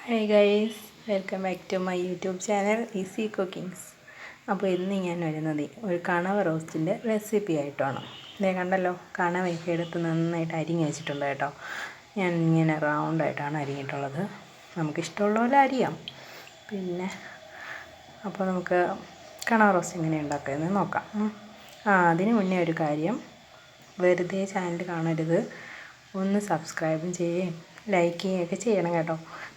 Hey guys, welcome back to my YouTube channel Easy Cookings. അപ്പോൾ ഇന്ന് ഞാൻ വരുന്നത് ഒരു കണവ റോസ്റ്റിൻ്റെ റെസിപ്പി ആയിട്ടാണ്. ഇതേ കണ്ടല്ലോ, കണവയൊക്കെ എടുത്ത് നന്നായിട്ട് അരിഞ്ഞ് വെച്ചിട്ടുണ്ട് കേട്ടോ. ഞാൻ ഇങ്ങനെ റൗണ്ടായിട്ടാണ് അരിഞ്ഞിട്ടുള്ളത്. നമുക്കിഷ്ടമുള്ള പോലെ അരിയാം. പിന്നെ അപ്പോൾ നമുക്ക് കണവ റോസ്റ്റ് എങ്ങനെ ഉണ്ടാക്കുകയെന്ന് നോക്കാം. അതിന് മുന്നേ ഒരു കാര്യം, വെറുതെ ചാനൽ കാണരുത്, ഒന്ന് സബ്സ്ക്രൈബും ചെയ്യുകയും ലൈക്ക് ചെയ്യുകയൊക്കെ ചെയ്യണം കേട്ടോ.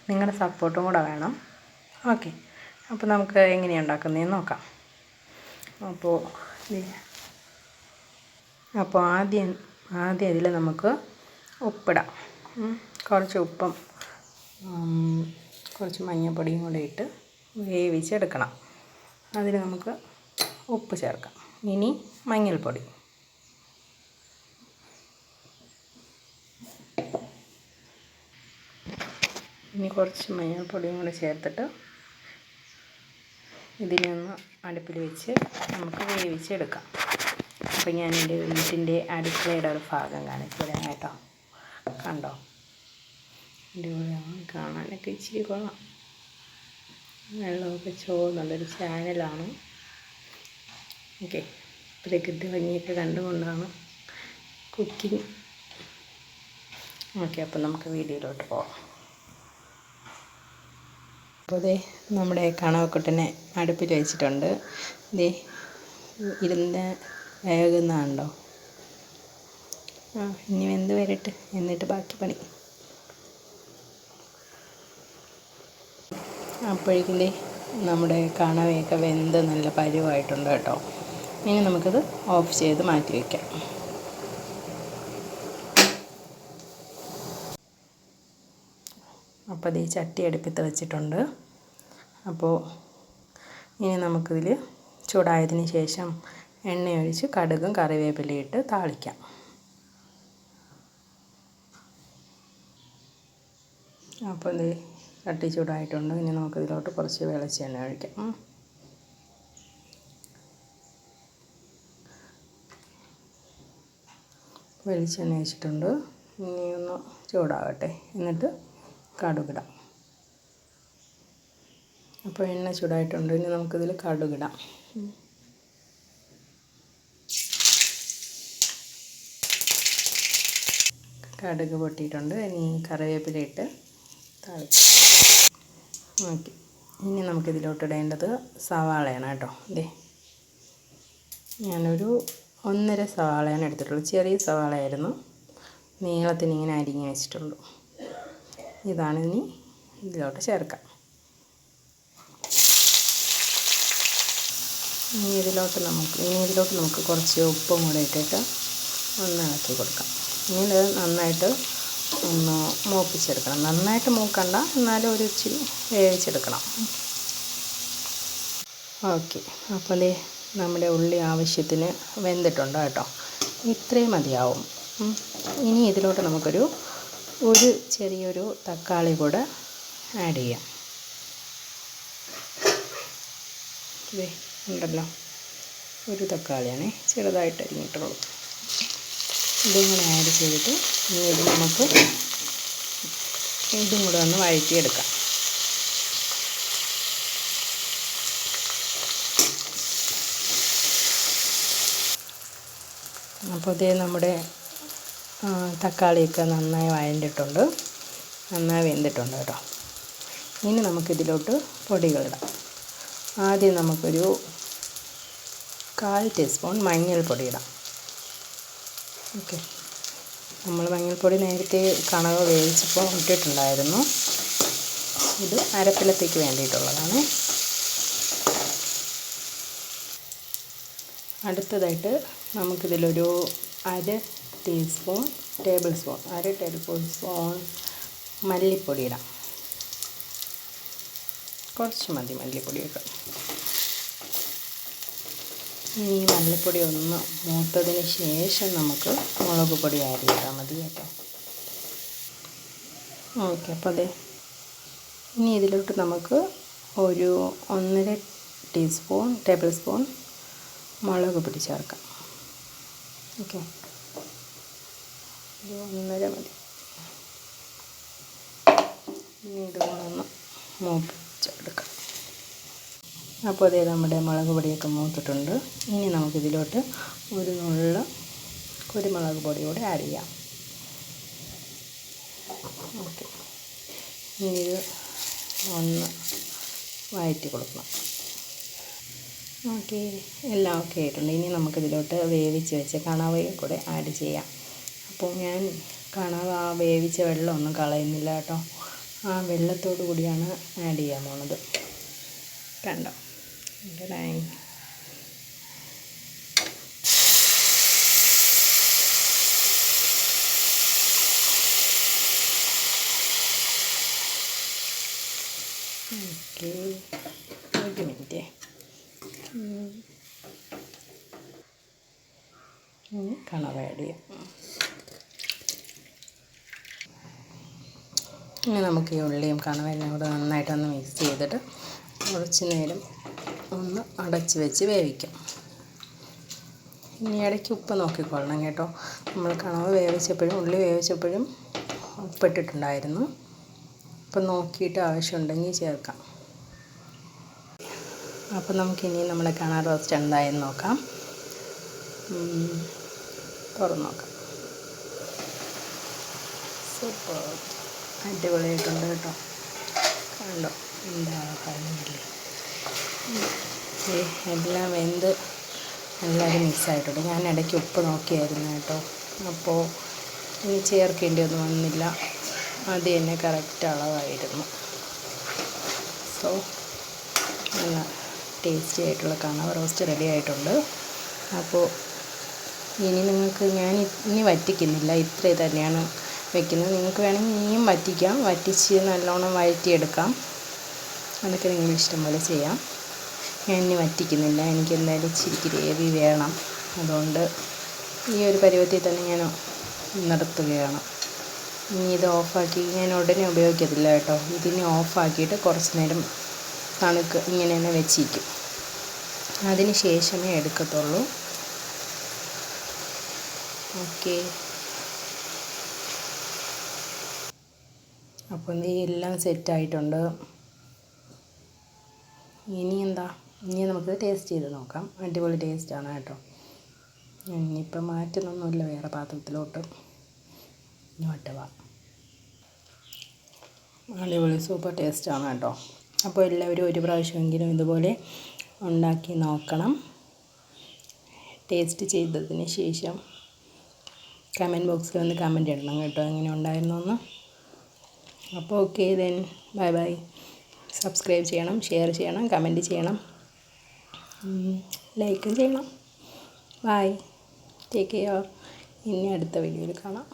നിങ്ങളുടെ സപ്പോർട്ടും കൂടെ വേണം. ഓക്കെ, അപ്പോൾ നമുക്ക് എങ്ങനെയാണ് ഉണ്ടാക്കുന്നതെന്ന് നോക്കാം. അപ്പോൾ ആദ്യം ഇതിൽ നമുക്ക് ഉപ്പിടാം. കുറച്ച് ഉപ്പും കുറച്ച് മഞ്ഞൾപ്പൊടിയും കൂടെ ഇട്ട് വേവിച്ചെടുക്കണം. അതിൽ നമുക്ക് ഉപ്പ് ചേർക്കാം. ഇനി മഞ്ഞൾപ്പൊടി, ഇനി കുറച്ച് മഞ്ഞൾപ്പൊടിയും കൂടെ ചേർത്തിട്ട് ഇതിനെ ഒന്ന് അടുപ്പിൽ വെച്ച് നമുക്ക് വേവിച്ചെടുക്കാം. അപ്പോൾ ഞാൻ എൻ്റെ വീട്ടിൻ്റെ അടുക്കളയുടെ ഒരു ഭാഗം കാണിച്ചു തരാം കേട്ടോ. കണ്ടോ, എൻ്റെ കൂടെ കാണാനൊക്കെ ഇച്ചിരി കൊള്ളാം. വെള്ളമൊക്കെ ചോന്നുള്ളൊരു ചാനലാണ്. ഓക്കെ, പ്രകൃതി ഭംഗിയൊക്കെ കണ്ടുകൊണ്ടാണ് കുക്കിംഗ്. ഓക്കെ, അപ്പോൾ നമുക്ക് വീഡിയോയിലോട്ട് പോകാം. അപ്പോൾ നമ്മുടെ കണവക്കുട്ടനെ അടുപ്പിൽ വെച്ചിട്ടുണ്ട്. ഇരുന്ന് വേകുന്നുണ്ടോ? ഇനി വെന്ത് വരട്ടെ, എന്നിട്ട് ബാക്കി പണി. അപ്പോഴേക്കും നമ്മുടെ കണവയൊക്കെ വെന്ത് നല്ല പരുവായിട്ടുണ്ട് കേട്ടോ. ഇനി നമുക്കത് ഓഫ് ചെയ്ത് മാറ്റി വയ്ക്കാം. അപ്പോൾ ചട്ടി അടുപ്പത്ത് വെച്ചിട്ടുണ്ട്. അപ്പോൾ ഇനി നമുക്കിതിൽ ചൂടായതിന് ശേഷം എണ്ണയൊഴിച്ച് കടുകും കറിവേപ്പിലയും ഇട്ട് താളിക്കാം. അപ്പോൾ ചട്ടി ചൂടായിട്ടുണ്ട്. ഇനി നമുക്കിതിലോട്ട് കുറച്ച് വെളിച്ചെണ്ണ ഒഴിക്കാം. വെളിച്ചെണ്ണ ഒഴിച്ചിട്ടുണ്ട്. ഇനി ഒന്ന് ചൂടാകട്ടെ, എന്നിട്ട് കടുകിടാം. അപ്പോൾ എണ്ണ ചൂടായിട്ടുണ്ട്. ഇനി നമുക്കിതിൽ കടുകിടാം. കടുക് പൊട്ടിയിട്ടുണ്ട്. ഇനി കറിവേപ്പില ഇട്ട് താളിക്കാം. ഓക്കെ, ഇനി നമുക്കിതിലോട്ട് ഇടേണ്ടത് സവാളയാണ് കേട്ടോ. ഞാനൊരു 1.5 സവാളയാണ് എടുത്തിട്ടുള്ളൂ. ചെറിയ സവാളയായിരുന്നു, നീളത്തിന് ഇങ്ങനെ അരിഞ്ഞ് വെച്ചിട്ടുള്ളൂ. ഇതാണ് ഇനി ഇതിലോട്ട് ചേർക്കാം. ഇനി ഇതിലോട്ട് നമുക്ക് കുറച്ച് ഉപ്പും കൂടെ ഇട്ടിട്ട് ഒന്ന് ഇളക്കി കൊടുക്കാം. ഇനി ഇത് നന്നായിട്ട് ഒന്ന് മൂപ്പിച്ചെടുക്കണം. നന്നായിട്ട് മൂക്കണ്ട, എന്നാലും ഒരു ഇച്ചിരി വേവിച്ചെടുക്കണം. ഓക്കെ, അപ്പോൾ നമ്മുടെ ഉള്ളി ആവശ്യത്തിന് വെന്തിട്ടുണ്ട് കേട്ടോ. ഇത്രയും മതിയാവും. ഇനി ഇതിലോട്ട് നമുക്കൊരു ചെറിയൊരു തക്കാളി കൂടെ ആഡ് ചെയ്യാം. ഉണ്ടല്ലോ, ഒരു തക്കാളിയാണ് ചെറുതായിട്ട് അരിഞ്ഞിട്ടുള്ളൂ. ഇതും കൂടെ ആഡ് ചെയ്തിട്ട് ഇനി ഇത് നമുക്ക് ഇതും കൂടെ ഒന്ന് വഴറ്റിയെടുക്കാം. അപ്പോൾ നമ്മുടെ തക്കാളിയൊക്കെ നന്നായി വഴണ്ടിട്ടുണ്ട്, നന്നായി വെന്തിട്ടുണ്ട് കേട്ടോ. ഇനി നമുക്കിതിലോട്ട് പൊടികളിടാം. ആദ്യം നമുക്കൊരു 1/4 ടീസ്പൂൺ മഞ്ഞൾപ്പൊടി ഇടാം. ഓക്കെ, നമ്മൾ മഞ്ഞൾപ്പൊടി നേരത്തെ കണവ വേവിച്ചപ്പോൾ ഇട്ടിട്ടുണ്ടായിരുന്നു. ഇത് അരപ്പിലത്തേക്ക് വേണ്ടിയിട്ടുള്ളതാണ്. അടുത്തതായിട്ട് നമുക്കിതിലൊരു 1/2 ടേബിൾ സ്പൂൺ മല്ലിപ്പൊടി ഇടാം. കുറച്ച് മതി മല്ലിപ്പൊടിയൊക്കെ. ഈ മല്ലിപ്പൊടി ഒന്ന് മൂത്തതിന് ശേഷം നമുക്ക് മുളക് പൊടി ആഡ് ചെയ്താൽ മതി കേട്ടോ. ഓക്കെ, അപ്പോൾ ഇനി ഇതിലോട്ട് നമുക്ക് ഒരു 1.5 ടേബിൾ സ്പൂൺ മുളക് പൊടി ചേർക്കാം. ഓക്കെ, 1.5 മതി. ഇനി ഇതുകൊണ്ടൊന്ന് മൂപ്പിച്ചെടുക്കാം. അപ്പോൾ അതേ നമ്മുടെ മുളക് പൊടിയൊക്കെ മൂത്തിട്ടുണ്ട്. ഇനി നമുക്കിതിലോട്ട് ഒരു നുള്ള കുരുമുളക് പൊടി കൂടി ആഡ് ചെയ്യാം. ഓക്കെ, ഇനി ഇത് ഒന്ന് വഴറ്റി കൊടുക്കണം. ഓക്കെ, എല്ലാം ഓക്കെ ആയിട്ടുണ്ട്. ഇനി നമുക്കിതിലോട്ട് വേവിച്ച് വെച്ച കണവയും കൂടെ ആഡ് ചെയ്യാം. അപ്പോൾ ഞാൻ കണവ ആ വേവിച്ച വെള്ളമൊന്നും കളയുന്നില്ല കേട്ടോ. ആ വെള്ളത്തോടു കൂടിയാണ് ആഡ് ചെയ്യാൻ പോണത്. കണ്ടോ? ഓക്കെ, ഒരു മിനിറ്റ്. ഇനി കണവ ആഡ് ചെയ്യാം. ഇനി നമുക്ക് ഈ ഉള്ളിയും കണവയെല്ലാം കൂടെ നന്നായിട്ടൊന്ന് മിക്സ് ചെയ്തിട്ട് കുറച്ച് നേരം ഒന്ന് അടച്ച് വെച്ച് വേവിക്കാം. ഇനി ഇടയ്ക്ക് ഉപ്പ് നോക്കിക്കൊള്ളണം കേട്ടോ. നമ്മൾ കണവ വേവിച്ചപ്പോഴും ഉള്ളി വേവിച്ചപ്പോഴും ഉപ്പിട്ടിട്ടുണ്ടായിരുന്നു. അപ്പം നോക്കിയിട്ട് ആവശ്യമുണ്ടെങ്കിൽ ചേർക്കാം. അപ്പം നമുക്കിനി നമ്മുടെ കണവ റോസ്റ്റ് എന്തായെന്ന് നോക്കാം. തുറന്ന് നോക്കാം. സൂപ്പർ, അടിപൊളിയായിട്ടുണ്ട് കേട്ടോ. കണ്ടോ എന്താ പറഞ്ഞില്ലേ? എല്ലാം വെന്ത് എല്ലാവരും മിക്സായിട്ടുണ്ട്. ഞാൻ ഇടയ്ക്ക് ഉപ്പ് നോക്കിയായിരുന്നു കേട്ടോ. അപ്പോൾ ഇനി ചേർക്കേണ്ടിയൊന്നും വന്നില്ല. അത് തന്നെ കറക്റ്റ് അളവായിരുന്നു. സോ നല്ല ടേസ്റ്റി ആയിട്ടുള്ള കണവ റോസ്റ്റ് റെഡി ആയിട്ടുണ്ട്. അപ്പോൾ ഇനി നിങ്ങൾക്ക് ഞാൻ ഇനി വറ്റിക്കുന്നില്ല, ഇത്ര തന്നെയാണ് വെക്കുന്നത്. നിങ്ങൾക്ക് വേണമെങ്കിൽ ഇനിയും വറ്റിക്കാം. വറ്റിച്ച് നല്ലോണം വഴറ്റിയെടുക്കാം. അതൊക്കെ നിങ്ങൾ ഇഷ്ടം പോലെ ചെയ്യാം. ഞാൻ ഇനി വറ്റിക്കുന്നില്ല. എനിക്ക് എന്തായാലും ഇച്ചിരി ഗ്രേവി വേണം. അതുകൊണ്ട് ഈ ഒരു പരുവത്തിൽ തന്നെ ഞാൻ നിർത്തുകയാണ്. ഇനി ഇത് ഓഫാക്കി ഞാൻ ഉടനെ ഉപയോഗിക്കത്തില്ല കേട്ടോ. ഇതിനെ ഓഫാക്കിയിട്ട് കുറച്ച് നേരം തണുക്ക് ഇങ്ങനെ തന്നെ വെച്ചിരിക്കും. അതിന് ശേഷമേ എടുക്കത്തുള്ളൂ. ഓക്കെ, അപ്പോൾ ഈ എല്ലാം സെറ്റായിട്ടുണ്ട്. ഇനി നമുക്ക് ടേസ്റ്റ് ചെയ്ത് നോക്കാം. അടിപൊളി ടേസ്റ്റാണ് കേട്ടോ. ഇനിയിപ്പം മാറ്റുന്നൊന്നുമില്ല വേറെ പാത്രത്തിലോട്ട്. ഇങ്ങോട്ട് വാ. അടിപൊളി സൂപ്പർ ടേസ്റ്റാണ് കേട്ടോ. അപ്പോൾ എല്ലാവരും ഒരു പ്രാവശ്യമെങ്കിലും ഇതുപോലെ ഉണ്ടാക്കി നോക്കണം. ടേസ്റ്റ് ചെയ്തതിന് ശേഷം കമൻറ്റ് ബോക്സിൽ ഒന്ന് കമൻറ്റ് ഇടണം കേട്ടോ, എങ്ങനെ ഉണ്ടായിരുന്നു എന്ന്. അപ്പോൾ okay then bye bye. Subscribe ചെയ്യണം, ഷെയർ ചെയ്യണം, കമൻറ്റ് ചെയ്യണം, ലൈക്കും ചെയ്യണം. Bye, take care. ഇനി അടുത്ത വീഡിയോയിൽ കാണാം.